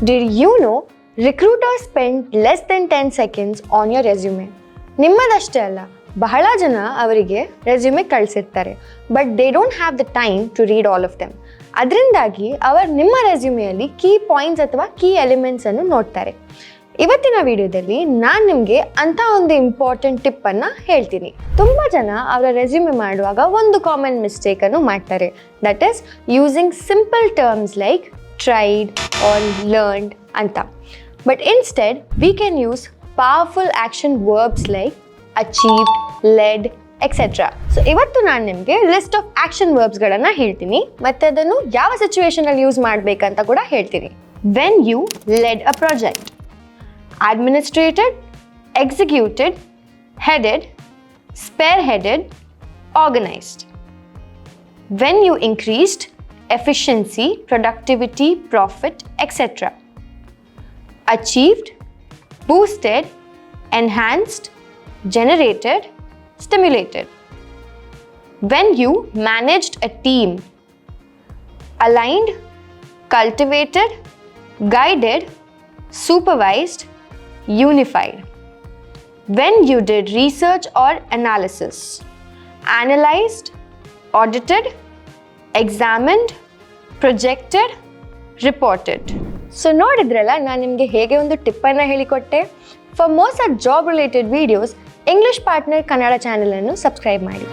Did you know recruiters spend less than 10 seconds on your resume? ನಿಮ್ಮದಷ್ಟೇ ಅಲ್ಲ, ಬಹಳ ಜನ ಅವರಿಗೆ ರೆಸ್ಯೂಮೆ ಕಳಿಸಿರ್ತಾರೆ, but they don't have the time to read all of them. ಅದರಿಂದಾಗಿ ಅವರು ನಿಮ್ಮ ರೆಸ್ಯೂಮೆಯಲ್ಲಿ ಕೀ ಪಾಯಿಂಟ್ಸ್ ಅಥವಾ ಕೀ ಎಲಿಮೆಂಟ್ಸನ್ನು ನೋಡ್ತಾರೆ. ಇವತ್ತಿನ ವಿಡಿಯೋದಲ್ಲಿ ನಾನು ನಿಮಗೆ ಅಂಥ ಒಂದು ಇಂಪಾರ್ಟೆಂಟ್ ಟಿಪ್ಪನ್ನು ಹೇಳ್ತೀನಿ. ತುಂಬ ಜನ ಅವರ ರೆಸ್ಯೂಮೆ ಮಾಡುವಾಗ ಒಂದು ಕಾಮನ್ ಮಿಸ್ಟೇಕನ್ನು ಮಾಡ್ತಾರೆ, that is using simple terms like tried or learned anta. But instead we can use powerful action verbs like achieved, led, etc. So ivattu nanu nimge list of action verbs galanna heltini matte adannu yava situation alli use madbekanta kuda heltini. When you led a project, administrated, executed, headed, spearheaded, organized. When you increased efficiency, productivity, profit, etc. Achieved, boosted, enhanced, generated, stimulated. When you managed a team, aligned, cultivated, guided, supervised, unified. When you did research or analysis, analyzed, audited, examined, projected, reported. So ನೋಡಿದ್ರಲ್ಲ, ನಾನು ನಿಮಗೆ ಹೇಗೆ ಒಂದು ಟಿಪ್ಪನ್ನು ಹೇಳಿಕೊಟ್ಟೆ. For more such job related videos, English partner Kannada ಚಾನಲನ್ನು subscribe ಮಾಡಿ.